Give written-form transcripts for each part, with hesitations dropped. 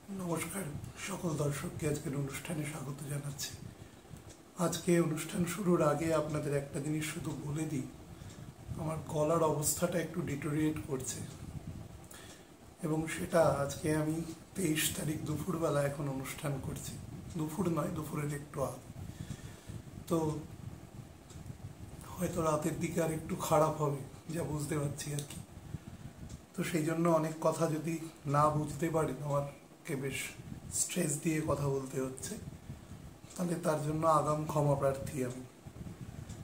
নমস্কার সকল দর্শককে আজকের অনুষ্ঠানে স্বাগত জানাচ্ছি। আজকে অনুষ্ঠান শুরুর আগে আপনাদের একটা জিনিস শুধু বলে দিই, আমার গলার অবস্থাটা একটু ডিটোরিয়েট করছে এবং সেটা আজকে আমি 23 তারিখ দুপুরবেলা এখন অনুষ্ঠান করছি। দুপুর নয়, দুপুরের একটু আগে, তো হয়তো রাতের দিকে আর একটু খারাপ হবে যা বুঝতে পারছি আর কি। তো সেই জন্য অনেক কথা যদি না বুঝতে পারেন, আমাকে বেশ স্ট্রেস দিয়ে কথা বলতে হচ্ছে, তাহলে তার জন্য আগাম ক্ষমা প্রার্থী। আমি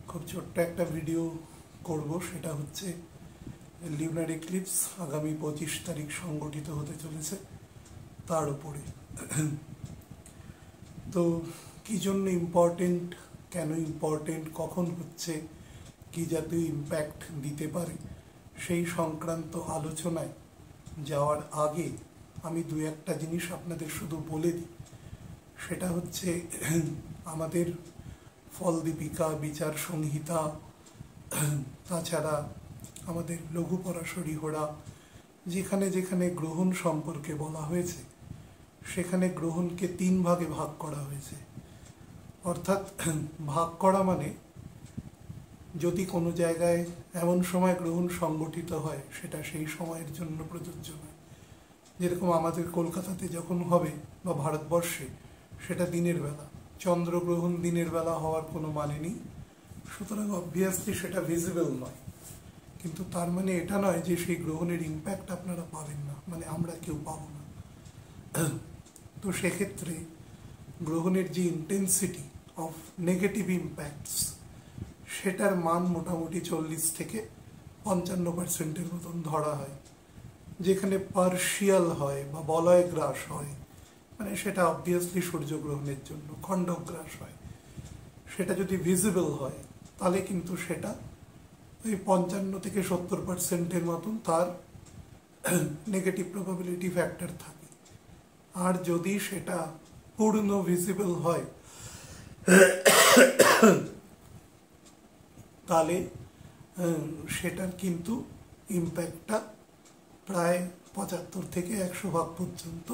খুব ছোট্ট একটা ভিডিও করব, সেটা হচ্ছে লিউনার এক্লিপস আগামী 25 তারিখ সংগঠিত হতে চলেছে তার উপরে। তো কি জন্য ইম্পর্টেন্ট, কেন ইম্পর্টেন্ট, কখন হচ্ছে, কি জাতীয় ইম্প্যাক্ট দিতে পারে, সেই সংক্রান্ত আলোচনায় যাওয়ার আগে আমি দু একটা জিনিস আপনাদের শুধু বলে দিই। সেটা হচ্ছে আমাদের ফলদীপিকা, বিচার সংহিতা, তাছাড়া আমাদের লঘু পরাশরী হোড়া, যেখানে যেখানে গ্রহণ সম্পর্কে বলা হয়েছে সেখানে গ্রহণকে 3 ভাগে ভাগ করা হয়েছে। অর্থাৎ ভাগ করা মানে যদি কোনো জায়গায় এমন সময় গ্রহণ সংগঠিত হয় সেটা সেই সময়ের জন্য প্রযোজ্য নয়। যেরকম আমাদের কলকাতাতে যখন হবে বা ভারতবর্ষে, সেটা দিনের বেলা, চন্দ্রগ্রহণ দিনের বেলা হওয়ার কোনো মানে নেই, সুতরাং অবভিয়াসলি সেটা ভিজিবল নয়। কিন্তু তার মানে এটা নয় যে সেই গ্রহণের ইম্প্যাক্ট আপনারা পাবেন না, মানে আমরা কেউ পাবো না। তো সেক্ষেত্রে গ্রহণের যে ইন্টেন্সিটি অফ নেগেটিভ ইম্প্যাক্টস, সেটার মান মোটামুটি 40 থেকে 55% মতন ধরা হয়। যেখানে পার্শিয়াল হয় বা বলয় গ্রাস হয়, মানে সেটা অবভিয়াসলি সূর্যগ্রহণের জন্য খণ্ডগ্রাস হয়, সেটা যদি ভিজিবল হয় তাহলে কিন্তু সেটা ওই 55 থেকে 70% মতন তার নেগেটিভ প্রবাবিলিটি ফ্যাক্টর থাকে। আর যদি সেটা পূর্ণ ভিজিবল হয় তাহলে সেটার কিন্তু ইম্প্যাক্টটা প্রায় 75 থেকে 100 ভাগ পর্যন্ত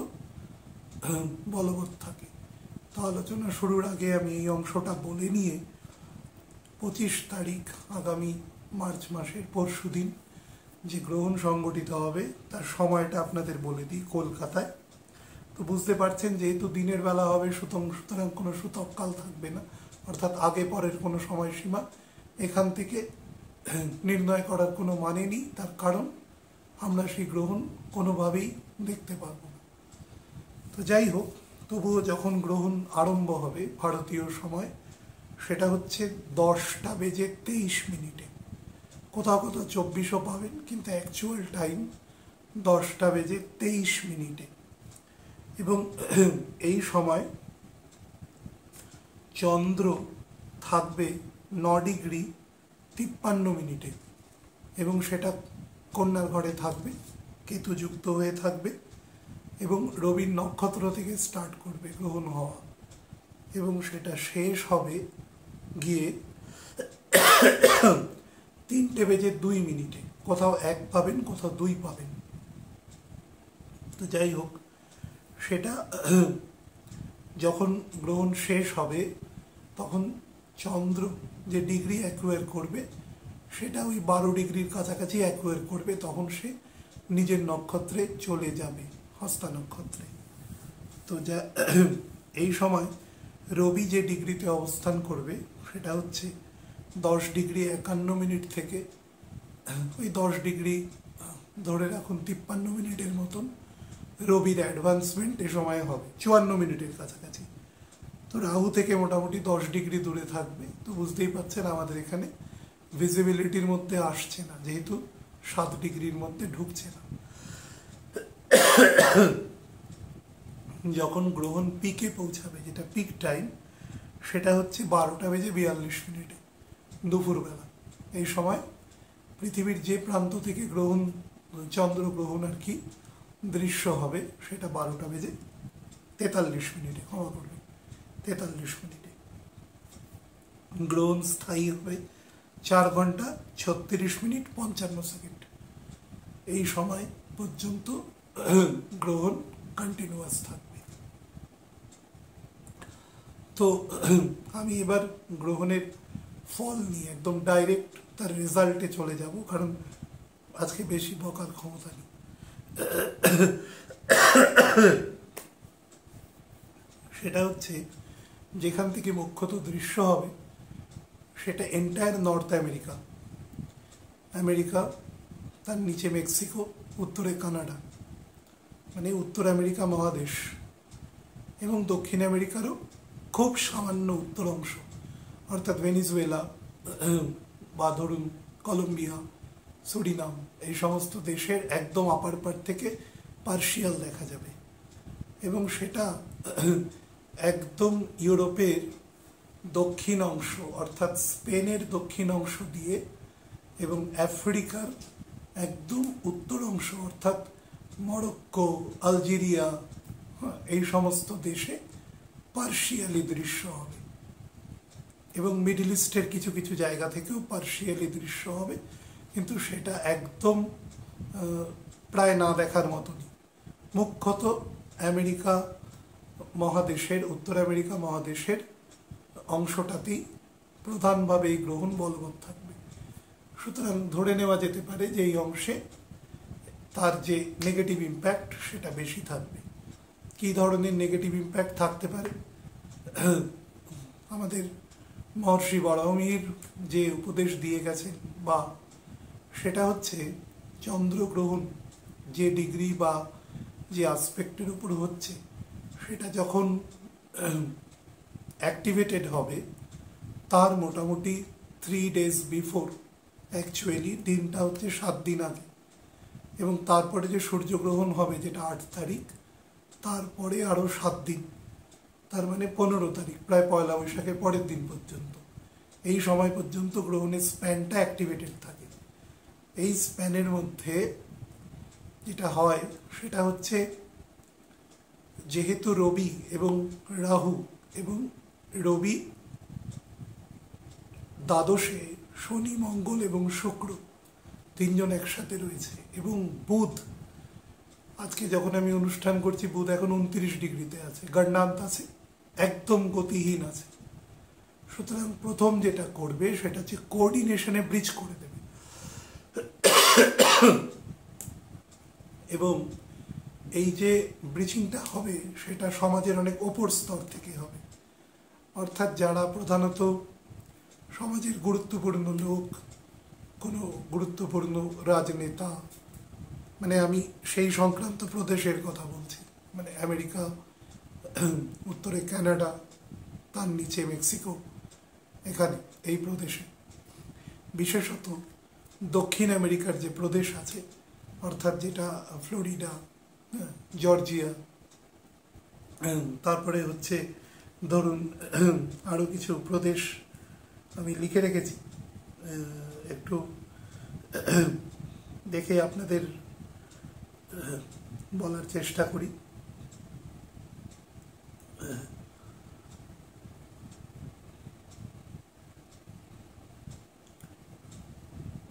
বলবৎ থাকে। তো আলোচনা শুরুর আগে আমি এই অংশটা বলে নিয়ে 25 তারিখ আগামী মার্চ মাসের পরশুদিন যে গ্রহণ সংগঠিত হবে তার সময়টা আপনাদের বলে দিই। কলকাতায় তো বুঝতে পারছেন, যেহেতু দিনের বেলা হবে সুতরাং কোনো সূতককাল থাকবে না, অর্থাৎ আগে পরের কোনো সময়সীমা এখান থেকে নির্ণয় করার কোনো মানে নেই। তার কারণ আমরা সেই গ্রহণ কোনোভাবেই দেখতে পারব না। তো যাই হোক, তবুও যখন গ্রহণ আরম্ভ হবে ভারতীয় সময়, সেটা হচ্ছে 10:23। কোথাও কোথাও 24ও পাবেন, কিন্তু অ্যাকচুয়াল টাইম 10:23। এবং এই সময় চন্দ্র থাকবে 9°53 এবং সেটা কন্যার ঘরে থাকবে, কেতু যুক্ত হয়ে থাকবে এবং রবির নক্ষত্র থেকে স্টার্ট করবে গ্রহণ হওয়া, এবং সেটা শেষ হবে গিয়ে 3:02। কোথাও 1 পাবেন, কোথাও 2 পাবেন। তো যাই হোক, সেটা যখন গ্রহণ শেষ হবে তখন চন্দ্র যে ডিগ্রি অ্যাকুয়ার করবে সেটা ওই 12°-র কাছাকাছি অ্যাকুয়ার করবে। তখন সে নিজের নক্ষত্রে চলে যাবে, হস্তা নক্ষত্রে। তো যা এই সময় রবি যে ডিগ্রিতে অবস্থান করবে সেটা হচ্ছে 10°51 থেকে ওই 10° ধরে রাখুন 53 মতন রবির অ্যাডভান্সমেন্ট এ সময় হবে, 54 কাছাকাছি। তো রাহু থেকে মোটামুটি 10° দূরে থাকবে। তো বুঝতেই পারছেন আমাদের এখানে ভিজিবিলিটির মধ্যে আসছে না, যেহেতু 7°-র মধ্যে ঢুকছে না। যখন গ্রহণ পিকে পৌঁছাবে, যেটা পিক টাইম, সেটা হচ্ছে 12:42 দুপুরবেলা। এই সময় পৃথিবীর যে প্রান্ত থেকে গ্রহণ, চন্দ্রগ্রহণ আর কি দৃশ্য হবে, সেটা 12:43, ক্ষমা করবেন, 43। গ্রহণ স্থায়ী হবে 4 ঘন্টা 36 মিনিট 55 সেকেন্ড। এই সময় পর্যন্ত গ্রহণ কন্টিনিউয়াস থাকবে। তো আমি এবার গ্রহণের ফল নিয়ে একদম ডাইরেক্ট তার রেজাল্টে চলে যাব, কারণ আজকে বেশি বকার ক্ষমতা নেই। সেটা হচ্ছে যেখান থেকে মুখ্যত দৃশ্য হবে সেটা এন্টায়ার নর্থ আমেরিকা, আমেরিকা, তার নিচে মেক্সিকো, উত্তরে কানাডা, মানে উত্তর আমেরিকা মহাদেশ, এবং দক্ষিণ আমেরিকারও খুব সামান্য উত্তর অংশ, অর্থাৎ ভেনিজুয়েলা বা ধরুন কলম্বিয়া, সুরিনাম, এই সমস্ত দেশের একদম আপার পার্ট থেকে পার্শিয়াল দেখা যাবে। এবং সেটা একদম ইউরোপের দক্ষিণ অংশ অর্থাৎ স্পেনের দক্ষিণ অংশ দিয়ে এবং আফ্রিকার একদম উত্তর অংশ অর্থাৎ মরক্কো, আলজেরিয়া, এই সমস্ত দেশে পার্শিয়ালি দৃশ্য হবে, এবং মিডল ইস্টের কিছু কিছু জায়গা থেকেও পার্শিয়ালি দৃশ্য হবে, কিন্তু সেটা একদম প্রায় না দেখার মতনই। মুখ্যত আমেরিকা মহাদেশের, উত্তর আমেরিকা মহাদেশের অংশটাতেই প্রধানভাবে এই গ্রহণ বলবৎ থাকবে। সুতরাং ধরে নেওয়া যেতে পারে যে এই অংশে তার যে নেগেটিভ ইম্প্যাক্ট সেটা বেশি থাকবে। কী ধরনের নেগেটিভ ইম্প্যাক্ট থাকতে পারে? আমাদের মহর্ষি বরাহমিহির যে উপদেশ দিয়ে গেছেন, বা সেটা হচ্ছে চন্দ্রগ্রহণ যে ডিগ্রি বা যে আসপেক্টের উপর হচ্ছে, সেটা যখন অ্যাক্টিভেটেড হবে তার মোটামুটি 3 days বিফোর, অ্যাকচুয়ালি দিনটা হচ্ছে 7 দিন আগে, এবং তারপরে যে সূর্যগ্রহণ হবে যেটা 8 তারিখ, তারপরে আরও 7 দিন, তার মানে 15 তারিখ, প্রায় পয়লা বৈশাখের পরের দিন পর্যন্ত, এই সময় পর্যন্ত গ্রহণের স্প্যানটা অ্যাক্টিভেটেড থাকে। এই স্প্যানের মধ্যে যেটা হয় সেটা হচ্ছে, যেহেতু রবি এবং রাহু, এবং রবি দ্বাদশে, শনি, মঙ্গল এবং শুক্র তিনজন একসাথে রয়েছে, এবং বুধ, আজকে যখন আমি অনুষ্ঠান করছি বুধ এখন 29 ডিগ্রিতে আছে, গণনান্ত আছে, একদম গতিহীন আছে। সুতরাং প্রথম যেটা করবে সেটা হচ্ছে কোঅর্ডিনেশনে ব্রিজ করে দেবে, এবং এই যে ব্রিজিংটা হবে সেটা সমাজের অনেক ওপর স্তর থেকে হবে, অর্থাৎ যারা প্রধানত সমাজের গুরুত্বপূর্ণ লোক, কোনো গুরুত্বপূর্ণ রাজনেতা, মানে আমি সেই সংক্রান্ত প্রদেশের কথা বলছি, মানে আমেরিকা, উত্তরে কানাডা, তার নিচে মেক্সিকো, এখানে এই প্রদেশে, বিশেষত দক্ষিণ আমেরিকার যে প্রদেশ আছে, অর্থাৎ যেটা ফ্লোরিডা, জর্জিয়া, তারপরে হচ্ছে ধরুন আরও কিছু প্রদেশ আমি লিখে রেখেছি, একটু দেখে আপনাদের বলার চেষ্টা করি।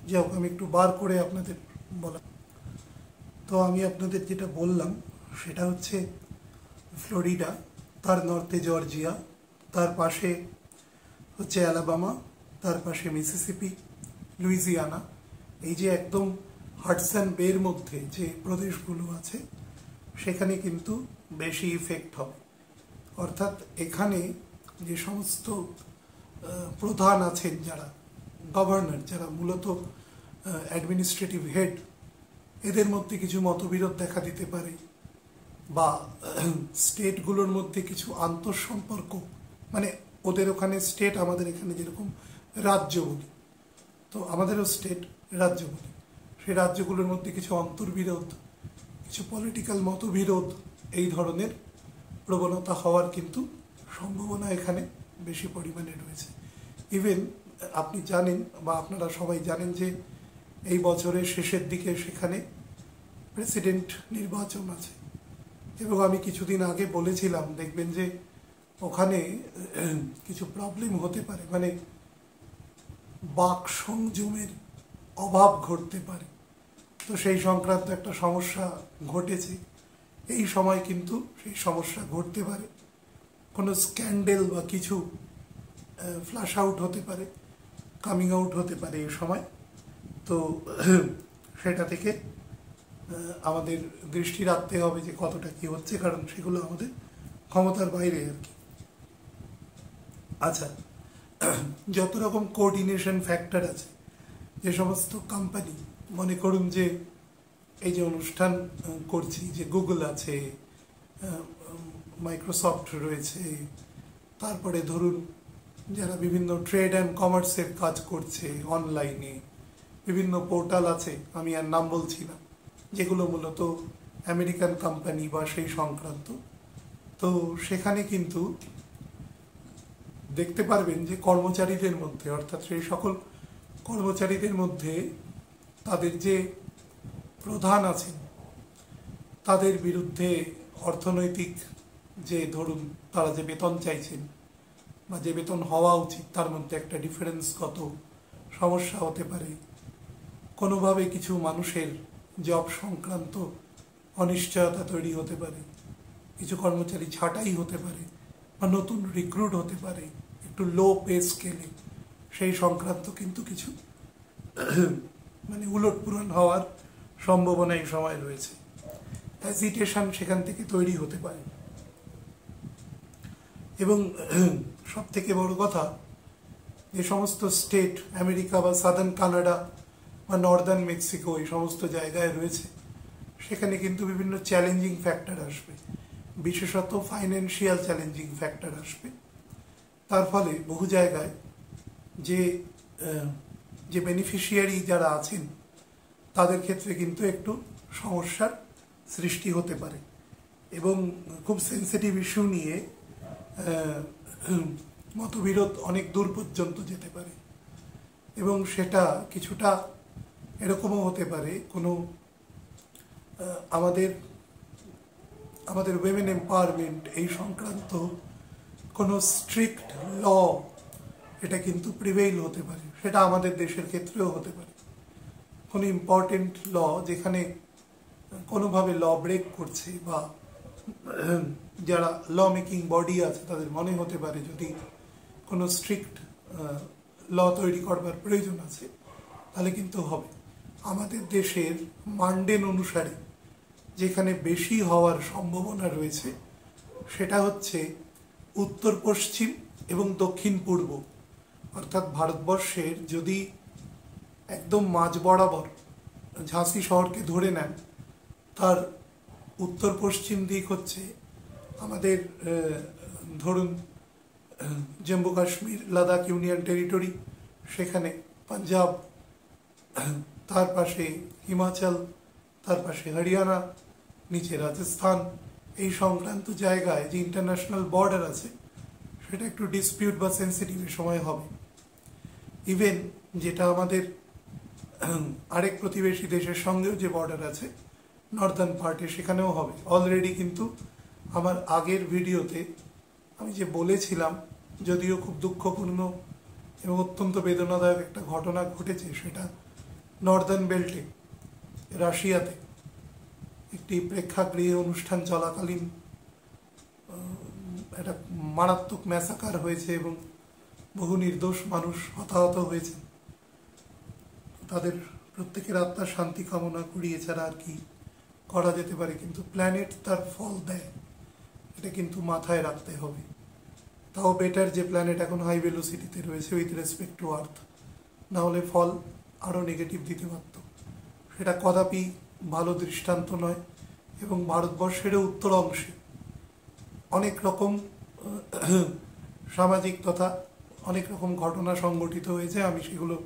যাই হোক, আমি একটু বার করে আপনাদের বলা। তো আমি আপনাদের যেটা বললাম সেটা হচ্ছে ফ্লোরিডা, তার নর্থে জর্জিয়া, তার পাশে হচ্ছে অ্যালাবামা, তার পাশে মিসিসিপি, লুইজিয়ানা, এই যে একদম হাডসন বের মধ্যে যে প্রদেশগুলো আছে সেখানে কিন্তু বেশি ইফেক্ট হবে। অর্থাৎ এখানে যে সমস্ত প্রধান আছেন, যারা গভর্নর, যারা মূলত অ্যাডমিনিস্ট্রেটিভ হেড, এদের মধ্যে কিছু মতবিরোধ দেখা দিতে পারে, বা স্টেটগুলোর মধ্যে কিছু আন্তঃসম্পর্ক, মানে ওদের ওখানে স্টেট, আমাদের এখানে যেরকম রাজ্য বলি, তো আমাদেরও স্টেট, রাজ্য বলি, সেই রাজ্যগুলোর মধ্যে কিছু অন্তর্বিরোধ, কিছু পলিটিক্যাল মতবিরোধ, এই ধরনের প্রবণতা হওয়ার কিন্তু সম্ভাবনা এখানে বেশি পরিমাণে রয়েছে। ইভেন আপনি জানেন, বা আপনারা সবাই জানেন, যে এই বছরের শেষের দিকে সেখানে প্রেসিডেন্ট নির্বাচন আছে, এবং আমি কিছুদিন আগে বলেছিলাম দেখবেন যে ওখানে কিছু প্রবলেম হতে পারে, মানে বাক সংযমের অভাব ঘটতে পারে। তো সেই সংক্রান্ত একটা সমস্যা ঘটেছে, এই সময় কিন্তু সেই সমস্যা ঘটতে পারে, কোনো স্ক্যান্ডেল বা কিছু ফ্লাশ আউট হতে পারে, কামিং আউট হতে পারে এই সময়। তো সেটা থেকে আমাদের দৃষ্টি রাখতে হবে যে কতটা কি হচ্ছে, কারণ সেগুলো আমাদের ক্ষমতার বাইরে আর কি। আচ্ছা, যত রকম কোঅর্ডিনেশন ফ্যাক্টর আছে, যে সমস্ত কোম্পানি, মনে করুন যে এই যে অনুষ্ঠান করছি, যে গুগল আছে, মাইক্রোসফট রয়েছে, তারপরে ধরুন যারা বিভিন্ন ট্রেড অ্যান্ড কমার্সের কাজ করছে অনলাইনে, বিভিন্ন পোর্টাল আছে, আমি আর নাম বলছি না, যেগুলো মূলত আমেরিকান কোম্পানি বা সেই সংক্রান্ত। তো সেখানে কিন্তু দেখতে পারবেন যে কর্মচারীদের মধ্যে, অর্থাৎ সেই সকল কর্মচারীদের মধ্যে তাদের যে প্রধান আছেন তাদের বিরুদ্ধে অর্থনৈতিক যে ধরুন তারা যে বেতন চাইছেন বা যে বেতন হওয়া উচিত তার মধ্যে একটা ডিফারেন্সগত সমস্যা হতে পারে। কোনোভাবে কিছু মানুষের জব সংক্রান্ত অনিশ্চয়তা তৈরি হতে পারে, কিছু কর্মচারী ছাঁটাই হতে পারে বা নতুন রিক্রুট হতে পারে একটু লো পে স্কেলে, সেই সংক্রান্ত কিন্তু কিছু মানে উলটপুলট হওয়ার সম্ভাবনা এই সময় রয়েছে। হ্যাজিটেশন সেখান থেকে তৈরি হতে পারে। এবং সব থেকে বড় কথা, যে সমস্ত স্টেট আমেরিকা বা সাদার্ন কানাডা বা নর্দার্ন মেক্সিকো এই সমস্ত জায়গায় রয়েছে, সেখানে কিন্তু বিভিন্ন চ্যালেঞ্জিং ফ্যাক্টর আসবে, বিশেষত ফাইন্যান্সিয়াল চ্যালেঞ্জিং ফ্যাক্টর আসবে। তার ফলে বহু জায়গায় যে বেনিফিশিয়ারি যারা আছেন তাদের ক্ষেত্রে কিন্তু একটু সমস্যার সৃষ্টি হতে পারে এবং খুব সেন্সিটিভ ইস্যু নিয়ে মতবিরোধ অনেক দূর পর্যন্ত যেতে পারে। এবং সেটা কিছুটা এরকমও হতে পারে, কোনো আমাদের উইমেন এম্পাওয়ারমেন্ট এই সংক্রান্ত কোনো স্ট্রিক্ট ল এটা কিন্তু প্রিভেইল হতে পারে, সেটা আমাদের দেশের ক্ষেত্রেও হতে পারে। কোনো ইম্পর্টেন্ট ল যেখানে কোনোভাবে ল ব্রেক করছে বা যারা ল মেকিং বডি আছে তাদের মনে হতে পারে যদি কোনো স্ট্রিক্ট ল তৈরি করবার প্রয়োজন আছে তাহলে কিন্তু হবে। আমাদের দেশের মানডেন অনুসারে যেখানে বেশি হওয়ার সম্ভাবনা রয়েছে সেটা হচ্ছে উত্তর পশ্চিম এবং দক্ষিণ পূর্ব, অর্থাৎ ভারতবর্ষের যদি একদম মাঝ বরাবর ঝাঁসি শহরকে ধরে নেন, তার উত্তর পশ্চিম দিক হচ্ছে আমাদের ধরুন জম্মু কাশ্মীর, লাদাখ ইউনিয়ন টেরিটরি, সেখানে পাঞ্জাব, তার পাশে হিমাচল, তার পাশে হরিয়ানা, নিচে রাজস্থান, এই সংক্রান্ত জায়গায় যে ইন্টারন্যাশনাল বর্ডার আছে সেটা একটু ডিসপিউট বা সেন্সিটিভ সময় হবে। ইভেন যেটা আমাদের আরেক প্রতিবেশী দেশের সঙ্গেও যে বর্ডার আছে নর্দার্ন পার্টে, সেখানেও হবে। অলরেডি কিন্তু আমার আগের ভিডিওতে আমি যে বলেছিলাম, যদিও খুব দুঃখপূর্ণ এবং অত্যন্ত বেদনাদায়ক একটা ঘটনা ঘটেছে, সেটা নর্দার্ন বেল্টে রাশিয়াতে একটি প্রেক্ষাগৃহে অনুষ্ঠান চলাকালীন একটা মারাত্মক ম্যাসাকার হয়েছে এবং বহু নির্দোষ মানুষ হতাহত হয়েছে। তাদের প্রত্যেকের আত্মার শান্তি কামনা করি, এছাড়া আর কি করা যেতে পারে। কিন্তু প্ল্যানেট তার ফল দেয়, এটা কিন্তু মাথায় রাখতে হবে। তাও বেটার যে প্ল্যানেট এখন হাই ভেলোসিটিতে রয়েছে উইথ রেসপেক্ট টু আর্থ, না হলে ফল আরও নেগেটিভ দিতে পারত। সেটা কদাপি ভালো দৃষ্টান্ত নয়। এবং ভারতবর্ষেরও উত্তর অংশে অনেক রকম সামাজিক তথা অনেক রকম ঘটনা সংঘটিত হয়েছে, আমি সেগুলো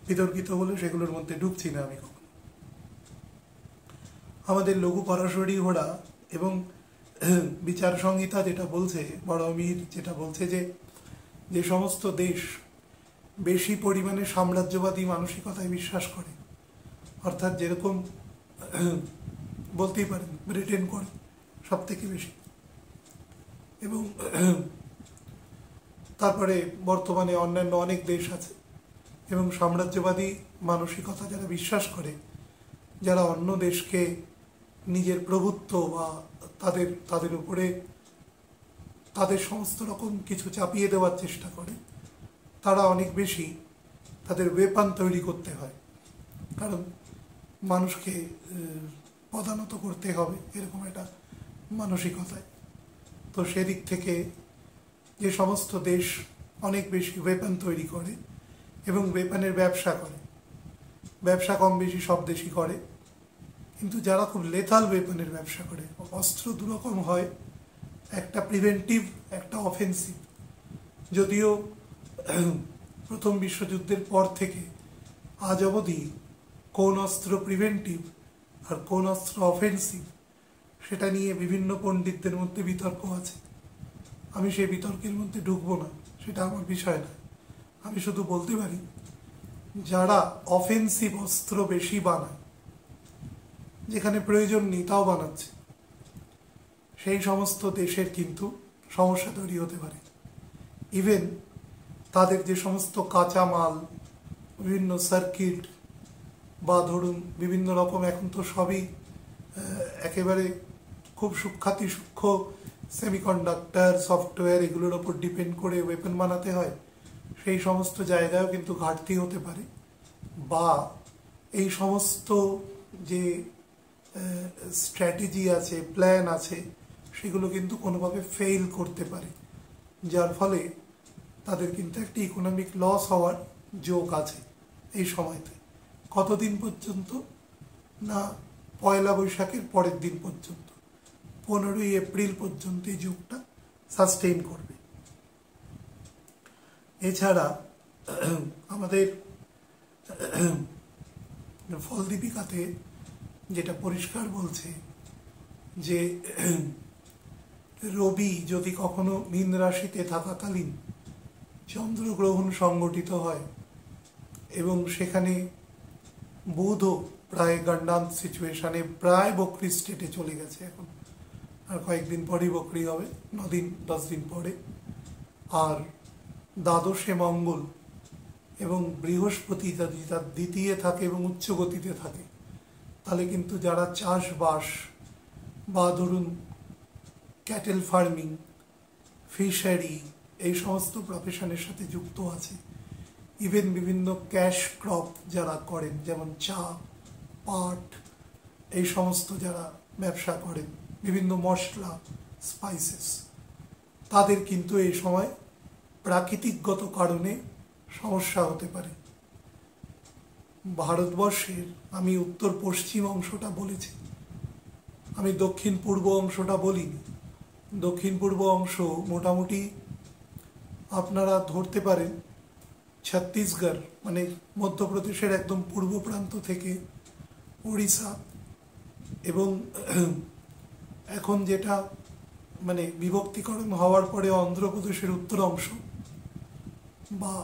বিতর্কিত হলে সেগুলোর মধ্যে ঢুকছি না আমি কখনো। আমাদের লঘু পরাশরী ঘোড়া এবং বিচার সংহিতা যেটা বলছে, বড় আমির যেটা বলছে যে সমস্ত দেশ বেশি পরিমাণে সাম্রাজ্যবাদী মানসিকতায় বিশ্বাস করে, অর্থাৎ যেরকম বলতেই পারেন ব্রিটেন করে সব থেকে বেশি, এবং তারপরে বর্তমানে অন্যান্য অনেক দেশ আছে, এবং সাম্রাজ্যবাদী মানসিকতা যারা বিশ্বাস করে, যারা অন্য দেশকে নিজের প্রভুত্ব বা তাদের তাদের উপরে তাদের সমস্ত রকম কিছু চাপিয়ে দেওয়ার চেষ্টা করে, তারা অনেক বেশি তাদের ওয়েপন তৈরি করতে হয়, কারণ মানুষকে পদানত করতে হবে এরকম একটা মানসিকতায়। তো সেদিক থেকে যে সমস্ত দেশ অনেক বেশি ওয়েপন তৈরি করে এবং ওয়েপনের ব্যবসা করে, ব্যবসা কম বেশি সব দেশই করে, কিন্তু যারা খুব লেথাল ওয়েপনের ব্যবসা করে, অস্ত্র দুরকম হয়, একটা প্রিভেন্টিভ, একটা অফেন্সিভ। যদিও প্রথম বিশ্বযুদ্ধের পর থেকে আজ অবধি কোন অস্ত্র প্রিভেন্টিভ আর কোন অস্ত্র অফেন্সিভ সেটা নিয়ে বিভিন্ন পণ্ডিতদের মধ্যে বিতর্ক আছে। আমি সেই বিতর্কের মধ্যে ঢুকবো না, সেটা আমার বিষয় না। আমি শুধু বলতে পারি, যারা অফেন্সিভ অস্ত্র বেশি বানায়, যেখানে প্রয়োজন নেই তাও বানাচ্ছে, সেই সমস্ত দেশের কিন্তু সমস্যা তৈরি হতে পারে। ইভেন তাদের যে সমস্ত কাঁচামাল, বিভিন্ন সার্কিট বা ধরুন বিভিন্ন রকম, এখন তো সবই একেবারে খুব সূক্ষ্ম সেমিকন্ডাক্টর, সফটওয়্যার, এগুলোর ওপর ডিপেন্ড করে ওয়েপন বানাতে হয়, সেই সমস্ত জায়গায়ও কিন্তু ঘাটতি হতে পারে। বা এই সমস্ত যে স্ট্র্যাটেজি আছে, প্ল্যান আছে, সেগুলো কিন্তু কোনোভাবে ফেল করতে পারে, যার ফলে তাদের কিন্তু একটি ইকোনমিক লস হওয়ার যোগ আছে এই সময়তে। কতদিন পর্যন্ত না, পয়লা বৈশাখের পরের দিন পর্যন্ত, 15ই এপ্রিল পর্যন্ত এই যুগটা সাস্টেইন করবে। এছাড়া আমাদের ফলদীপিকাতে যেটা পরিষ্কার বলছে যে রবি যদি কখনো মীন রাশিতে থাকাকালীন চন্দ্রগ্রহণ সংগঠিত হয় এবং সেখানে বুধও প্রায় গান্ডান্ত সিচুয়েশনে, প্রায় বকরি স্টেটে চলে গেছে, এখন আর কয়েকদিন পরেই বকরি হবে, 9 দিন 10 দিন পরে, আর দ্বাদশে মঙ্গল এবং বৃহস্পতি যদি তার দ্বিতীয় থাকে এবং উচ্চ গতিতে থাকে, তাহলে কিন্তু যারা চাষবাস বা ধরুন ক্যাটেল ফার্মিং, ফিশারি, এই সমস্ত প্রফেশনের সাথে যুক্ত আছে, ইভেন বিভিন্ন ক্যাশ ক্রপ যারা করেন, যেমন চা, পাট, এই সমস্ত যারা ব্যবসা করেন, বিভিন্ন মশলা, স্পাইসেস, তাদের কিন্তু এই সময় প্রাকৃতিকগত কারণে সমস্যা হতে পারে। ভারতবর্ষের আমি উত্তর পশ্চিম অংশটা বলেছি, আমি দক্ষিণ পূর্ব অংশটা বলিনি। দক্ষিণ পূর্ব অংশ মোটামুটি আপনারা ধরতে পারেন ছত্তিশগড়, মানে মধ্যপ্রদেশের একদম পূর্ব প্রান্ত থেকে উড়িষ্যা, এবং এখন যেটা মানে বিভক্তিকরণ হওয়ার পরে অন্ধ্রপ্রদেশের উত্তর অংশ বা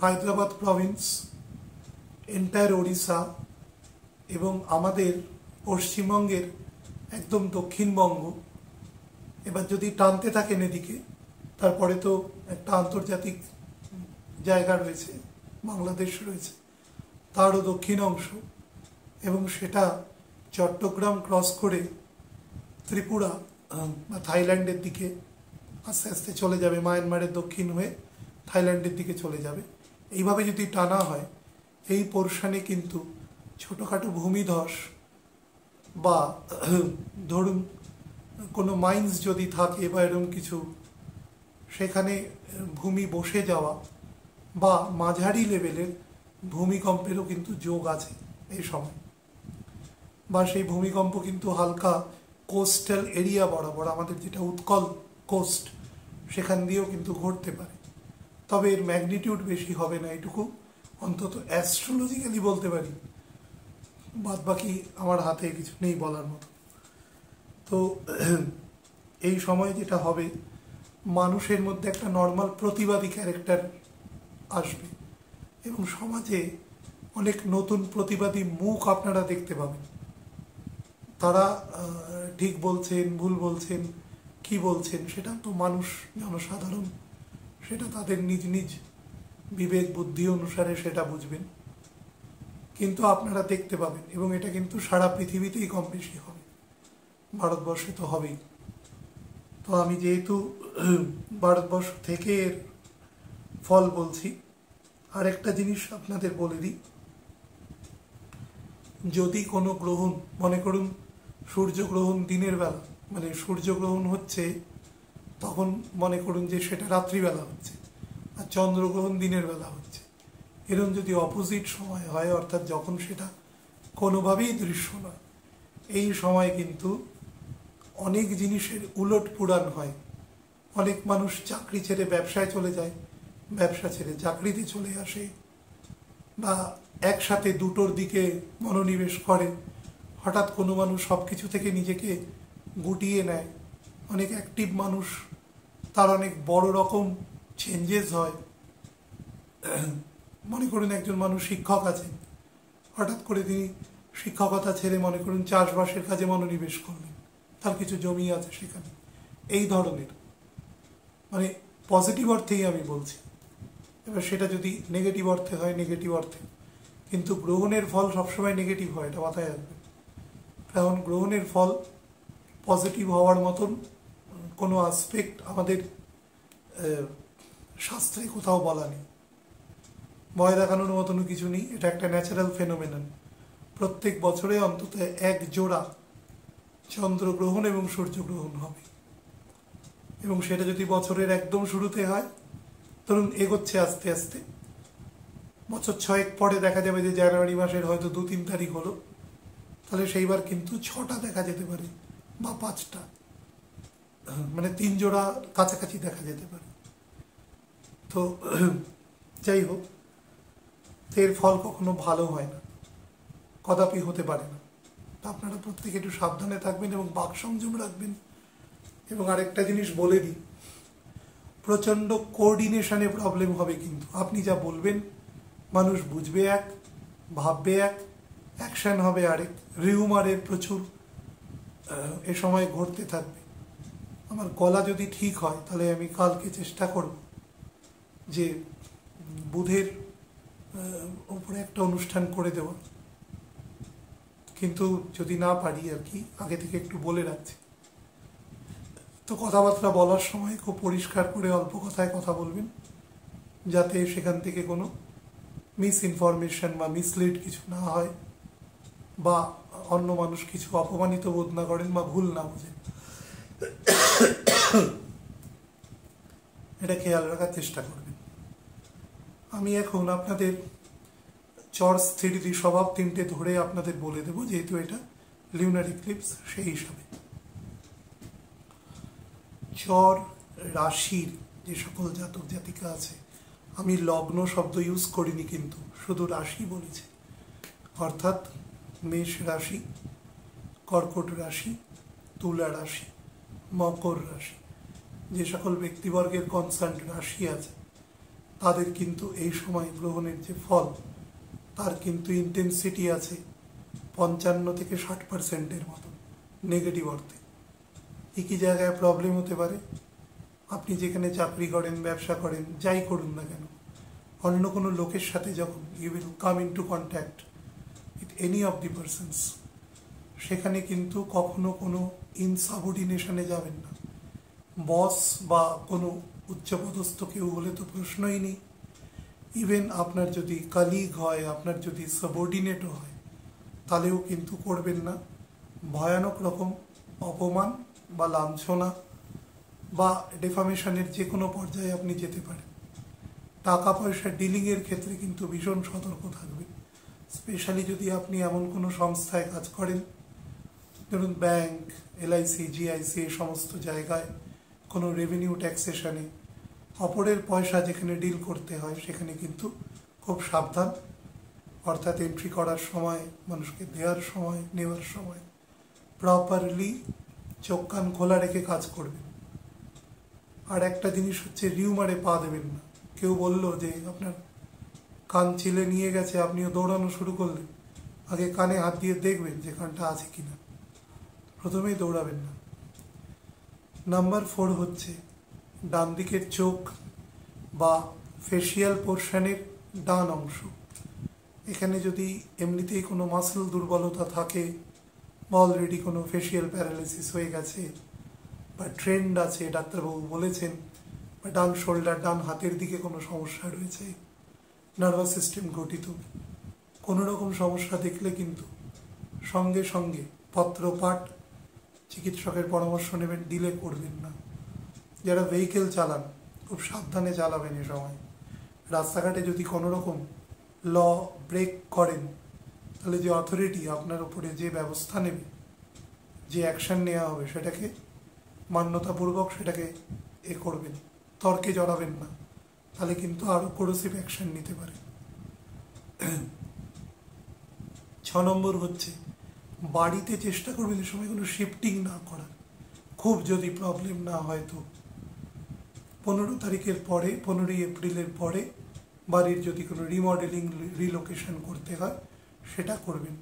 হায়দ্রাবাদ প্রভিন্স, এন্টায়ার ওড়িশা, এবং আমাদের পশ্চিমবঙ্গের একদম দক্ষিণবঙ্গ। এবার যদি টানতে থাকেন এদিকে, তারপরে তো একটা আন্তর্জাতিক জায়গা রয়েছে, বাংলাদেশ রয়েছে, তারও দক্ষিণ অংশ, এবং সেটা চট্টগ্রাম ক্রস করে ত্রিপুরা বা থাইল্যান্ডের দিকে আস্তে আস্তে চলে যাবে, মায়ানমারের দক্ষিণ হয়ে থাইল্যান্ডের দিকে চলে যাবে। এইভাবে যদি টানা হয়, এই পোর্শনে কিন্তু ছোটোখাটো ভূমিধস বা ধরুন কোনো মাইন্স যদি থাকে বা এরকম কিছু, সেখানে ভূমি বসে যাওয়া বা মাঝারি লেভেলের ভূমিকম্পেরও কিন্তু যোগ আছে এই সময়। বা সেই ভূমিকম্প কিন্তু হালকা কোস্টাল এরিয়া বরাবর, আমাদের যেটা উৎকল কোস্ট, সেখান দিয়েও কিন্তু ঘটতে পারে। তবে এর ম্যাগনিটিউড বেশি হবে না, এটুকু অন্তত অ্যাস্ট্রোলজিক্যালি বলতে পারি। বাদ বাকি আমার হাতে কিছু নেই বলার মতো। তো এই সময় যেটা হবে, মানুষের মধ্যে একটা নর্মাল প্রতিবাদী ক্যারেক্টার আসবে এবং সমাজে অনেক নতুন প্রতিবাদী মুখ আপনারা দেখতে পাবেন। তারা ঠিক বলছেন, ভুল বলছেন, কি বলছেন, সেটা তো মানুষ, জনসাধারণ, সেটা তাদের নিজ নিজ বিবেক বুদ্ধি অনুসারে সেটা বুঝবেন। কিন্তু আপনারা দেখতে পাবেন, এবং এটা কিন্তু সারা পৃথিবীতেই কম বেশি হবে। ভারতবর্ষে তো হবেই। তো আমি যেহেতু ভারতবর্ষ থেকে এর ফল বলছি, আরেকটা জিনিস আপনাদের বলে দিই, যদি কোনো গ্রহণ, মনে করুন সূর্যগ্রহণ দিনের বেলা, মানে সূর্যগ্রহণ হচ্ছে তখন মনে করুন যে সেটা রাত্রিবেলা হচ্ছে, আর চন্দ্রগ্রহণ দিনের বেলা হচ্ছে, এরকম যদি অপোজিট সময় হয়, অর্থাৎ যখন সেটা কোনোভাবেই দৃশ্য নয়, এই সময় কিন্তু অনেক জিনিসের উলট পুরাণ হয়। অনেক মানুষ চাকরি ছেড়ে ব্যবসায় চলে যায়, ব্যবসা ছেড়ে চাকরিতে চলে আসে, বা একসাথে দুটোর দিকে মনোনিবেশ করে। হঠাৎ কোনো মানুষ সব কিছু থেকে নিজেকে গুটিয়ে নেয়। অনেক অ্যাক্টিভ মানুষ, তার অনেক বড় রকম চেঞ্জেস হয়। মনে করুন একজন মানুষ শিক্ষক আছেন, হঠাৎ করে তিনি শিক্ষকতা ছেড়ে মনে করুন চাষবাসের কাজে মনোনিবেশ করলেন, তার কিছু জমি আছে সেখানে, এই ধরনের, মানে পজিটিভ অর্থেই আমি বলছি। এবার সেটা যদি নেগেটিভ অর্থে হয়, নেগেটিভ অর্থে, কিন্তু গ্রহণের ফল সবসময় নেগেটিভ হয়, এটা মাথায় রাখবেন। কারণ গ্রহণের ফল পজিটিভ হওয়ার মতন কোনো আসপেক্ট আমাদের শাস্ত্রে কোথাও বলা নেই, ভয় দেখানোর মতনও কিছু নেই। এটা একটা ন্যাচারাল ফেনোমেনন। প্রত্যেক বছরে অন্তত এক জোড়া চন্দ্রগ্রহণ এবং সূর্যগ্রহণ হবে, এবং সেটা যদি বছরের একদম শুরুতে হয়, ধরুন এগোচ্ছে আস্তে আস্তে, বছর 6 পরে দেখা যাবে যে জানুয়ারি মাসের হয়তো 2-3 তারিখ হলো, তাহলে সেইবার কিন্তু 6টা দেখা যেতে পারে বা 5টা, মানে 3 জোড়া কাছাকাছি দেখা যেতে পারে। তো যাই হোক, এর ফল কখনো ভালো হয় না, কদাপি হতে পারে না। তো আপনারা প্রত্যেকে একটু সাবধানে থাকবেন এবং বাক সংযম রাখবেন। এবং আরেকটা জিনিস বলে দিই, প্রচণ্ড কোঅর্ডিনেশনে প্রবলেম হবে, কিন্তু আপনি যা বলবেন মানুষ বুঝবে এক, ভাববে এক, অ্যাকশন হবে আরেক। রিউমারের প্রচুর এ সময় ঘটতে থাকবে। আমার গলা যদি ঠিক হয় তাহলে আমি কালকে চেষ্টা করব যে বুধের উপরে একটা অনুষ্ঠান করে দেওয়া, কিন্তু যদি না পারি আর কি, আগে থেকে একটু বলে রাখছি। তো কথাবার্তা বলার সময় খুব পরিষ্কার করে অল্প কথায় কথা বলবেন, যাতে সেখান থেকে কোনো মিস ইনফরমেশন বা মিসলিড কিছু না হয়, বা অন্য মানুষ কিছু অপমানিত বোধ না করেন বা ভুল না বোঝেন। এটা খেয়াল রাখার চেষ্টা করবেন। আমি এখন আপনাদের চর স্থিতি স্বভাব 3টে ধরে আপনাদের বলে দেব, যেহেতু এটা লিউনার ইক্লিপস, সেই হিসাবে। চর রাশির যে সকল জাতক জাতিকা আছে, আমি লগ্ন শব্দ ইউজ করিনি, কিন্তু শুধু রাশি বলেছি, অর্থাৎ মেষ রাশি, কর্কট রাশি, তুলা রাশি, মকর রাশি, যে সকল ব্যক্তিবর্গের কনসার্ন রাশি আছে, তাদের কিন্তু এই সময় গ্রহণের যে ফল, তার কিন্তু ইন্টেন্সিটি আছে 55 থেকে 60% মতো নেগেটিভ অর্থে। একই জায়গায় প্রবলেম হতে পারে, আপনি যেখানে চাকরি করেন, ব্যবসা করেন, যাই করুন না কেন, অন্য কোনো লোকের সাথে যখন you will come into contact with any of the persons, সেখানে কিন্তু কখনো কোনো ইনসাবঅর্ডিনেশনে যাবেন না। বস বা কোনো উচ্চপদস্থ কেউ হলে তো প্রশ্নই নেই। ইভেন আপনার যদি কালিগ হয়, আপনার যদি সাবঅর্ডিনেটও হয়, তাহলেও কিন্তু করবেন না। ভয়ানক রকম অপমান বা লাঞ্ছনা বা ডেফামেশনের যে কোনো পর্যায়ে আপনি যেতে পারেন। টাকা পয়সা ডিলিংয়ের ক্ষেত্রে কিন্তু ভীষণ সতর্ক থাকবেন, স্পেশালি যদি আপনি এমন কোনো সংস্থায় কাজ করেন, ধরুন ব্যাংক, এলআইসি, জিআইসি, এই সমস্ত জায়গায় কোনো রেভিনিউ ট্যাক্সেশনে অপরের পয়সা যেখানে ডিল করতে হয়, সেখানে কিন্তু খুব সাবধান। অর্থাৎ এন্ট্রি করার সময়, মানুষকে দেওয়ার সময়, নেওয়ার সময় প্রপারলি চোখ কান খোলা রেখে কাজ করবেন। আর একটা জিনিস হচ্ছে, রিউমারে পা দেবেন না। কেউ বলল যে আপনার কান চিলে নিয়ে গেছে, আপনিও দৌড়ানো শুরু করলেন, আগে কানে হাত দিয়ে দেখবেন যে কানটা আছে কিনা, প্রথমেই দৌড়াবেন না। নাম্বার 4 হচ্ছে, ডান দিকের চোখ বা ফেসিয়াল পোর্শনের ডান অংশ, এখানে যদি এমনিতেই কোনো মাসেল দুর্বলতা থাকে বা অলরেডি কোনো ফেসিয়াল প্যারালাইসিস হয়ে গেছে, বা ট্রেন্ড আছে, ডাক্তারবাবু বলেছেন, বা ডান শোল্ডার ডান হাতের দিকে কোনো সমস্যা রয়েছে, নার্ভাস সিস্টেম গঠিত কোনো রকম সমস্যা দেখলে কিন্তু সঙ্গে সঙ্গে পত্রপাঠ চিকিৎসকের পরামর্শ নেবেন, ডিলে করবেন না। যারা ভেহিকেল চালান খুব সাবধানে চালাবেন। এ সময় রাস্তাঘাটে যদি কোনো রকম ল ব্রেক করেন, তাহলে যে অথরিটি আপনার উপরে যে ব্যবস্থা নেবে, যে অ্যাকশন নেওয়া হবে, সেটাকে মান্যতাপূর্বক সেটাকে করবেন, তর্কে জড়াবেন না, তাহলে কিন্তু আরও কোরসিভ অ্যাকশন নিতে পারে। 6 নম্বর হচ্ছে বাড়িতে চেষ্টা করবেন এই সময় কোনো শিফটিং না করার। খুব যদি প্রবলেম না হয় তো 15 তারিখের পরে, 15ই এপ্রিলের পরে বাড়ির যদি কোনো রিমডেলিং রিলোকেশন করতে হয় সেটা করবেন।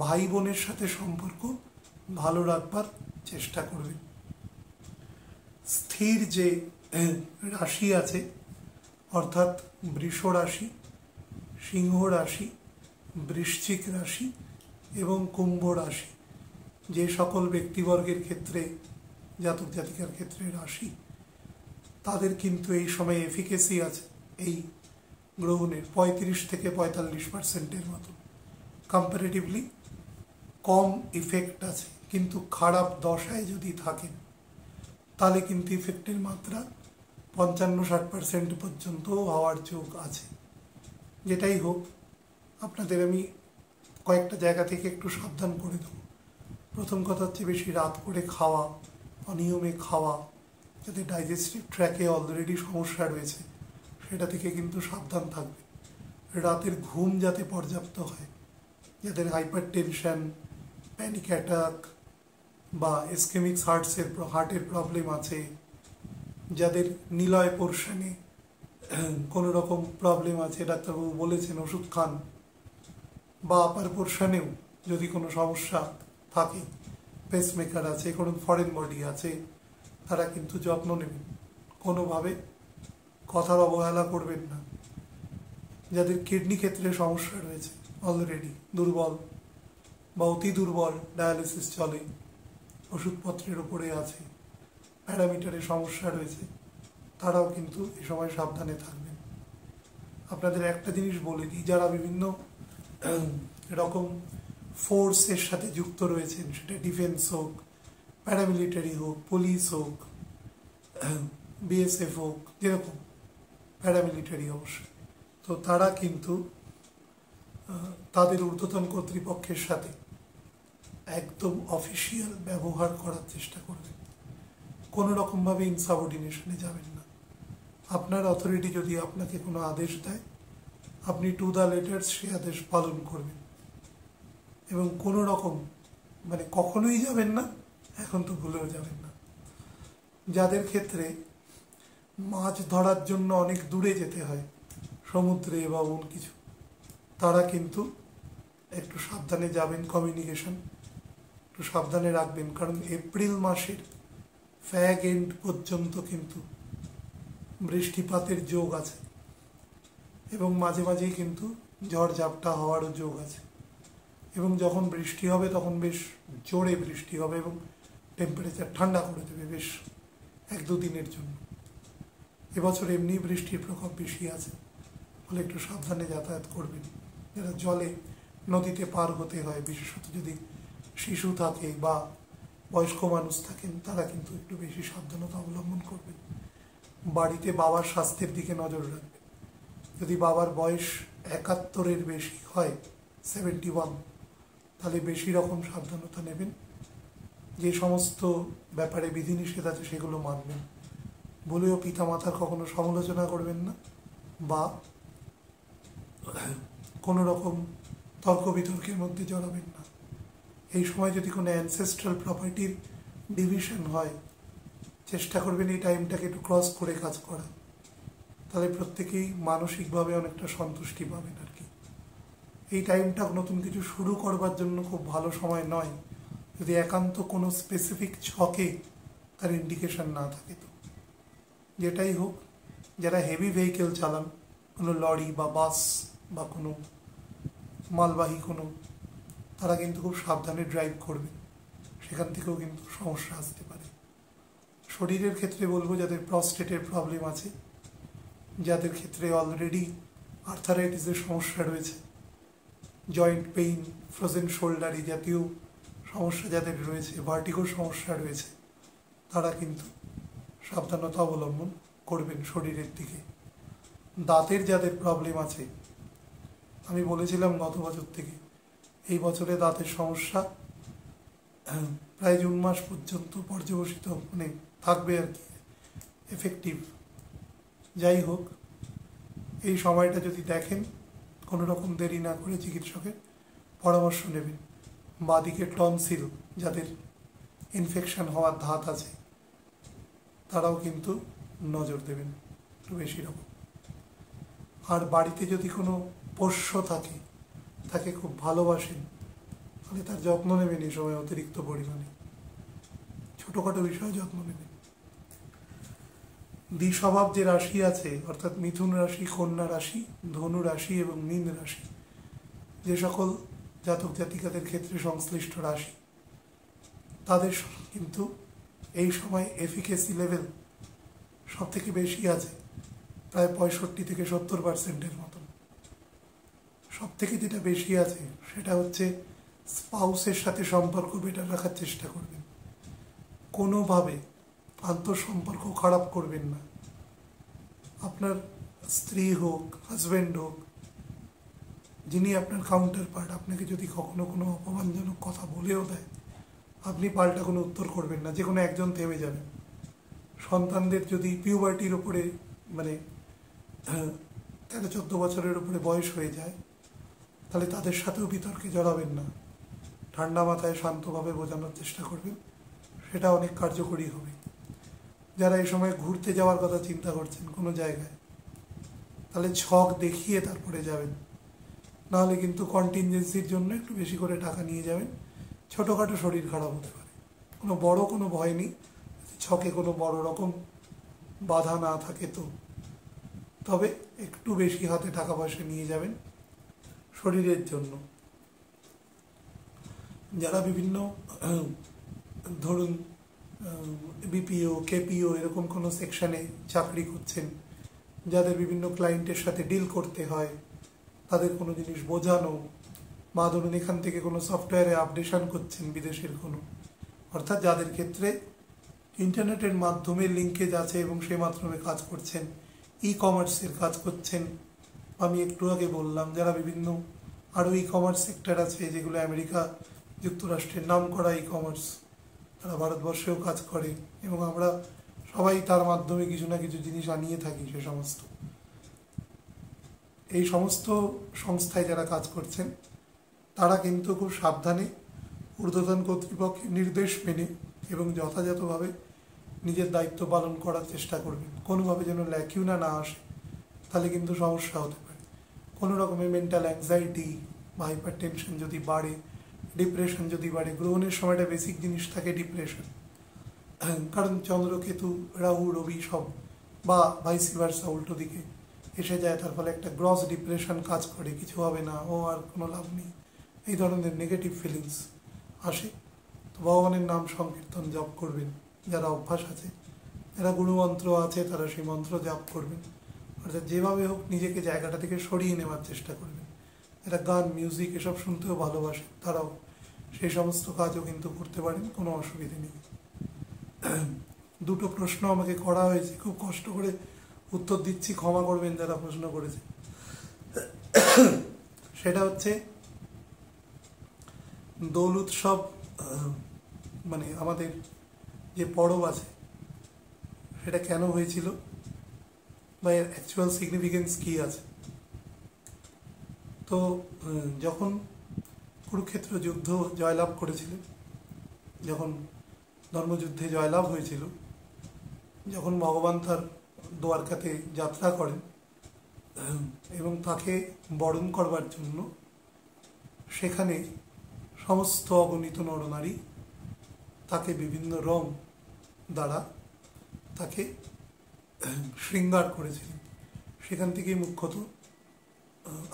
ভাই বোনের সাথে সম্পর্ক ভালো রাখবার চেষ্টা করবেন। স্থির যে রাশি আছে, অর্থাৎ বৃষ রাশি, সিংহ রাশি, বৃশ্চিক রাশি এবং কুম্ভ রাশি, যে সকল ব্যক্তিবর্গের ক্ষেত্রে, জাতক জাতিকার ক্ষেত্রে রাশি, তাদের কিন্তু এই সময় এফিকেসি আছে এই গ্রহণের 35 থেকে 45% মতো। কম্পারেটিভলি কম ইফেক্ট আছে, কিন্তু খারাপ দশায় যদি থাকেন তাহলে কিন্তু ইফেক্টের মাত্রা 55-60% পর্যন্ত হওয়ার যোগ আছে। যেটাই হোক, আপনাদের আমি কয়েকটা জায়গা থেকে একটু সাবধান করে দেবো। প্রথম কথা হচ্ছে বেশি রাত করে খাওয়া, অনিয়মে খাওয়া, যাতে ডাইজেস্টিভ ট্র্যাকে অলরেডি সমস্যা রয়েছে সেটা থেকে কিন্তু সাবধান থাকবে। রাতের ঘুম যাতে পর্যাপ্ত হয়, যাদের হাইপার টেনশন, প্যানিক অ্যাটাক বা ইসকেমিক হার্টের প্রবলেম আছে, যাদের নিলয় পোর্শনে কোনো রকম প্রবলেম আছে, ডাক্তারবাবু বলেছেন ওষুধ খান, বা আপার পোর্শনেও যদি কোনো সমস্যা থাকে, পেসমেকার আছে, কোনো ফরেন বডি আছে, তারা কিন্তু যত্ন নেবেন। কোনোভাবে কথার অবহেলা করবেন না। যাদের কিডনি ক্ষেত্রে সমস্যা রয়েছে, অলরেডি দুর্বল বা অতি দুর্বল, ডায়ালিসিস চলে, ওষুধপত্রের উপরে আছে, প্যারামিটারে সমস্যা রয়েছে, তারাও কিন্তু এ সময় সাবধানে থাকবেন। আপনাদের একটা জিনিস বলে দিই, যারা বিভিন্ন রকম ফোর্সের সাথে যুক্ত রয়েছেন, সেটা ডিফেন্স হোক, প্যারামিলিটারি হোক, পুলিশ হোক, বিএসএফ হোক, যেরকম প্যারামিলিটারি অবশ্যই, তো তারা কিন্তু তাদের ঊর্ধ্বতন কর্তৃপক্ষের সাথে একদম অফিসিয়াল ব্যবহার করার চেষ্টা করবেন। কোনো রকমভাবে ইনসাবঅর্ডিনেশনে যাবেন না। আপনার অথরিটি যদি আপনাকে কোনো আদেশ দেয়, আপনি টু দ্য লেটার সে আদেশ পালন করবেন। এবং কোনো রকম কখনোই যাবেন না, এখন তো ভুলেও যাবেন না। যাদের ক্ষেত্রে মাছ ধরার জন্য অনেক দূরে যেতে হয়, সমুদ্রে বা অন্য কিছু, তারা কিন্তু একটু সাবধানে যাবেন। কমিউনিকেশন একটু সাবধানে রাখবেন, কারণ এপ্রিল মাসের ফ্যাগ এন্ড পর্যন্ত কিন্তু বৃষ্টিপাতের যোগ আছে এবং মাঝে মাঝেই কিন্তু ঝড় ঝাপটা হওয়ারও যোগ আছে। এবং যখন বৃষ্টি হবে তখন বেশ জোরে বৃষ্টি হবে এবং টেম্পারেচার ঠান্ডা করে দেবে বেশ 1-2 দিনের জন্য। এবছর এমনি বৃষ্টির প্রকোপ বেশি আছে, ফলে একটু সাবধানে যাতায়াত করবেন। যারা জলে নদীতে পার হতে হয়, বিশেষত যদি শিশু থাকে বা বয়স্ক মানুষ থাকেন, তারা কিন্তু একটু বেশি সাবধানতা অবলম্বন করবেন। বাড়িতে বাবার স্বাস্থ্যের দিকে নজর রাখবেন। যদি বাবার বয়স 71-এর বেশি হয়, 71, তাহলে বেশি রকম সাবধানতা নেবেন। যে সমস্ত ব্যাপারে বিধিনিষেধ আছে সেগুলো মানবেন। বলেও পিতামাতার কখনো সমালোচনা করবেন না বা কোনো রকম তর্ক বিতর্কের মধ্যে জড়াবেন না। এই সময় যদি কোনো অ্যানসেস্ট্রাল প্রপার্টির ডিভিশন হয়, চেষ্টা করবেন এই টাইমটাকে একটু ক্রস করে কাজ করা, তাহলে প্রত্যেকেই মানসিকভাবে অনেকটা সন্তুষ্টি পাবেন আর কি। এই টাইমটা নতুন কিছু শুরু করবার জন্য খুব ভালো সময় নয়, যদি একান্ত কোনো স্পেসিফিক ছকে তার ইন্ডিকেশন না থাকে। তো যেটাই হোক, যারা হেভি ভেহিকেল চালান, কোনো লরি বা বাস বা কোনো মালবাহী কোনো, তারা কিন্তু খুব সাবধানে ড্রাইভ করবে, সেখান থেকেও কিন্তু সমস্যা আসতে পারে। শরীরের ক্ষেত্রে বলবো, যাদের প্রস্টেটের প্রবলেম আছে, যাদের ক্ষেত্রে অলরেডি আর্থারাইটিসের সমস্যা রয়েছে, জয়েন্ট পেইন, ফ্রোজেন শোল্ডার এই জাতীয় সমস্যা যাদের রয়েছে, ভার্টিগোর সমস্যা রয়েছে, তারা কিন্তু সাবধানতা অবলম্বন করবেন শরীরের দিকে। দাঁতের যাদের প্রবলেম আছে, আমি বলেছিলাম গত বছর থেকে, এই বছরে দাঁতের সমস্যা প্রায় জুন মাস পর্যন্ত পর্যবসিত মানে থাকবে আর কি, এফেক্টিভ। যাই হোক, এই সময়টা যদি দেখেন, কোনো রকম দেরি না করে চিকিৎসকের পরামর্শ নেবেন। বাঁদিকে টনসিল যাদের ইনফেকশন হওয়ার ধাত আছে, তারাও কিন্তু নজর দেবেন একটু বেশি রকম। আর বাড়িতে যদি কোনো পোষ্য থাকে, তাকে খুব ভালোবাসেন, তাহলে তার যত্ন নেবেন এই সময় অতিরিক্ত পরিমাণে, ছোটোখাটো বিষয়ে যত্ন নেবেন। দ্বিস্বভাব যে রাশি আছে, অর্থাৎ মিথুন রাশি, কন্যা রাশি, ধনু রাশি এবং মীন রাশি, যে সকল জাতক জাতিকাদের ক্ষেত্রে সংশ্লিষ্ট রাশি, তাদের কিন্তু এই সময় এফিকেসি লেভেল সব থেকে বেশি আছে, প্রায় 65 থেকে 70% মতন। সব থেকে যেটা বেশি আছে সেটা হচ্ছে স্পাউসের সাথে সম্পর্ক বেটার রাখার চেষ্টা করবেন, কোনোভাবে আন্তঃসম্পর্ক খারাপ করবেন না। আপনার স্ত্রী হোক, হাজব্যান্ড হোক, যিনি আপনার কাউন্টার পার্ট, আপনাকে যদি কখনো কোনো অপমানজনক কথা বলেও দেয়, আপনি পাল্টা কোনো উত্তর করবেন না, যে কোনো একজন থেমে যাবেন। সন্তানদের যদি পিউবার্টির ওপরে মানে 13-14 বছরের উপরে বয়স হয়ে যায়, তাহলে তাদের সাথেও বিতর্কে জড়াবেন না, ঠান্ডা মাথায় শান্তভাবে বোঝানোর চেষ্টা করবেন, সেটা অনেক কার্যকরী হবে। যারা এই সময় ঘুরতে যাওয়ার কথা চিন্তা করছেন কোনো জায়গায়, তাহলে ছক দেখিয়ে তারপরে যাবেন, নাহলে কিন্তু কন্টিনজেন্সির জন্য একটু বেশি করে টাকা নিয়ে যাবেন, ছোটোখাটো শরীর খারাপ হতে পারে। কোনো ভয় নেই, ছকে কোনো বড় রকম বাধা না থাকে তো। তবে একটু বেশি হাতে টাকা পয়সা নিয়ে যাবেন শরীরের জন্য। যারা বিভিন্ন ধরুন বিপিও, কেপিও এরকম কোনো সেকশনে চাকরি করছেন, যাদের বিভিন্ন ক্লায়েন্টের সাথে ডিল করতে হয়, তাদের কোনো জিনিস বোঝানো, বা ধরুন এখান থেকে কোনো সফটওয়্যারে আপডেশন করছেন বিদেশের কোনো, অর্থাৎ যাদের ক্ষেত্রে ইন্টারনেটের মাধ্যমে লিঙ্কেজ আছে এবং সেই মাধ্যমে কাজ করছেন, ই কমার্সের কাজ করছেন। আমি একটু আগে বললাম, যারা বিভিন্ন আরও ই কমার্স সেক্টর আছে, যেগুলো আমেরিকা যুক্তরাষ্ট্রের নাম করা ই কমার্স, তারা ভারতবর্ষেও কাজ করে এবং আমরা সবাই তার মাধ্যমে কিছু না কিছু জিনিস আনিয়ে থাকি। সে সমস্ত এই সমস্ত সংস্থায় যারা কাজ করছেন, তারা কিন্তু খুব সাবধানে ঊর্ধ্বতন কর্তৃপক্ষের নির্দেশ মেনে এবং যথাযথভাবে নিজের দায়িত্ব পালন করার চেষ্টা করবেন। কোনোভাবে যেন ল্যাকিউনা না আসে, তাহলে কিন্তু সমস্যা হতে পারে। কোনো রকমের মেন্টাল অ্যাংজাইটি বা হাইপার টেনশন যদি বাড়ে, ডিপ্রেশন যদি বাড়ে, গ্রহণের সময়টা বেসিক জিনিস থাকে ডিপ্রেশন, কারণ চন্দ্রকেতু, রাহু, রবি সব বা ভাইসি ভার্সা উল্টো দিকে এসে যায়, তার ফলে একটা গ্রস ডিপ্রেশন কাজ করে, কিছু হবে না, ও আর কোনো লাভ নেই, এই ধরনের নেগেটিভ ফিলিংস আসে। তো ভগবানের নাম সংকীর্তন জপ করবেন, যারা অভ্যাস আছে, যারা গুরুমন্ত্র আছে তারা সেই মন্ত্র জপ করবেন, অর্থাৎ যেভাবে হোক নিজেকে জায়গাটা থেকে সরিয়ে নেওয়ার চেষ্টা করবেন। যারা গান, মিউজিক এসব শুনতেও ভালোবাসে, তারাও সেই সমস্ত কাজও কিন্তু করতে পারেন, কোনো অসুবিধে নেই। দুটো প্রশ্ন আমাকে করা হয়েছে, খুব কষ্ট করে উত্তর দিচ্ছি, ক্ষমা করবেন যারা প্রশ্ন করেছে। সেটা হচ্ছে দোল উৎসব, মানে আমাদের যে পরব আছে, সেটা কেন হয়েছিল বা এর অ্যাকচুয়াল সিগনিফিকেন্স কী আছে। তো যখন কুরুক্ষেত্র যুদ্ধ জয়লাভ করেছিলেন, যখন ধর্মযুদ্ধে জয়লাভ হয়েছিল, যখন ভগবান তার দ্বারকাতে যাত্রা করেন এবং তাকে বরণ করবার জন্য সেখানে সমস্ত অগণিত নরনারী তাকে বিভিন্ন রং দ্বারা তাকে শৃঙ্গার করেছিলেন। সেখান থেকেই মুখ্যত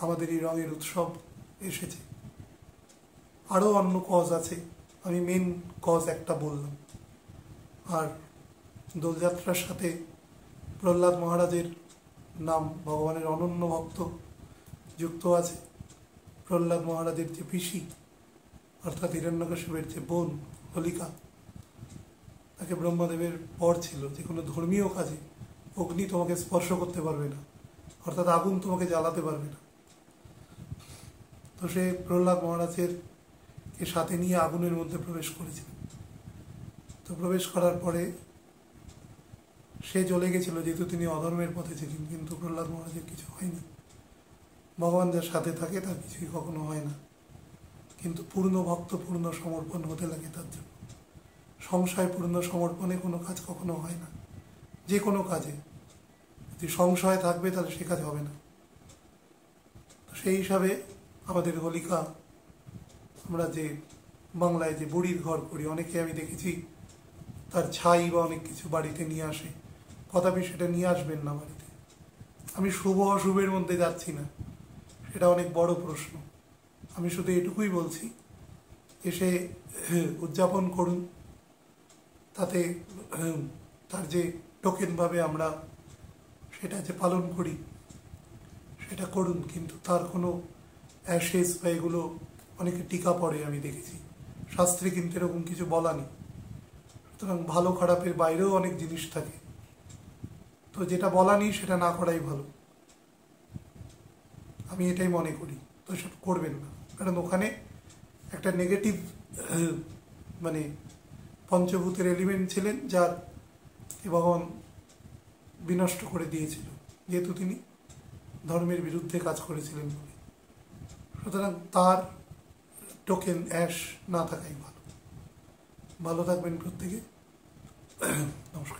আমাদের এই রঙের উৎসব এসেছে। আরও অন্য কজ আছে, আমি মেন কজ একটা বললাম। আর দোলযাত্রার সাথে প্রহ্লাদ মহারাজের নাম, ভগবানের অনন্য ভক্ত যুক্ত আছে। প্রহ্লাদ মহারাজের যে পিসি অর্থাৎ হিরণ্যকশিপুর যে বোন হোলিকা, তাকে ব্রহ্মদেবের বর ছিল যে কোনো ধর্মীয় কাজে অগ্নি তোমাকে স্পর্শ করতে পারবে না, অর্থাৎ আগুন তোমাকে জ্বালাতে পারবে না। তো সে প্রহ্লাদ মহারাজের কে সাথে নিয়ে আগুনের মধ্যে প্রবেশ করেছিল। তো প্রবেশ করার পরে সে জ্বলে গেছিল, যেহেতু তিনি অধর্মের পথে ছিলেন, কিন্তু প্রহ্লাদ মহারাজের কিছু হয়নি। ভগবান যার সাথে থাকে তার কিছুই কখনো হয় না, কিন্তু পূর্ণ ভক্ত পূর্ণ সমর্পণ হতে লাগে তার জন্য। সংশয় পূর্ণ সমর্পণে কোনো কাজ কখনো হয় না। যে কোনো কাজে যদি সংশয় থাকবে তাহলে সে কাজ হবে না। সেই হিসাবে আমাদের হোলিকা, আমরা যে বাংলায় যে বুড়ির ঘর করি, অনেকে আমি দেখেছি তার ছাই বা অনেক কিছু বাড়িতে নিয়ে আসে। তথাপি সেটা নিয়ে আসবেন না বাড়িতে। আমি শুভ অশুভের মধ্যে যাচ্ছি না, সেটা অনেক বড় প্রশ্ন। আমি শুধু এটুকুই বলছি, এসে উদযাপন করুন, তাতে তার যে টোকেনভাবে আমরা সেটা যে পালন করি সেটা করুন, কিন্তু তার কোনো অ্যাশেস বা এগুলো অনেকে টিকা পড়ে আমি দেখেছি। শাস্ত্রে কিন্তু এরকম কিছু বলা নেই। সুতরাং ভালো খারাপের বাইরেও অনেক জিনিস থাকে, তো যেটা বলা নেই সেটা না করাই ভালো, আমি এটাই মনে করি। তো সেটা করবেন না, কারণ ওখানে একটা নেগেটিভ মানে পঞ্চভূতের এলিমেন্ট ছিলেন, যার ভগবান বিনষ্ট করে দিয়েছিল, যেহেতু তিনি ধর্মের বিরুদ্ধে কাজ করেছিলেন বলে। সুতরাং তার টোকেন অ্যাশ না থাকাই ভালো। ভালো থাকবেন প্রত্যেকে। নমস্কার।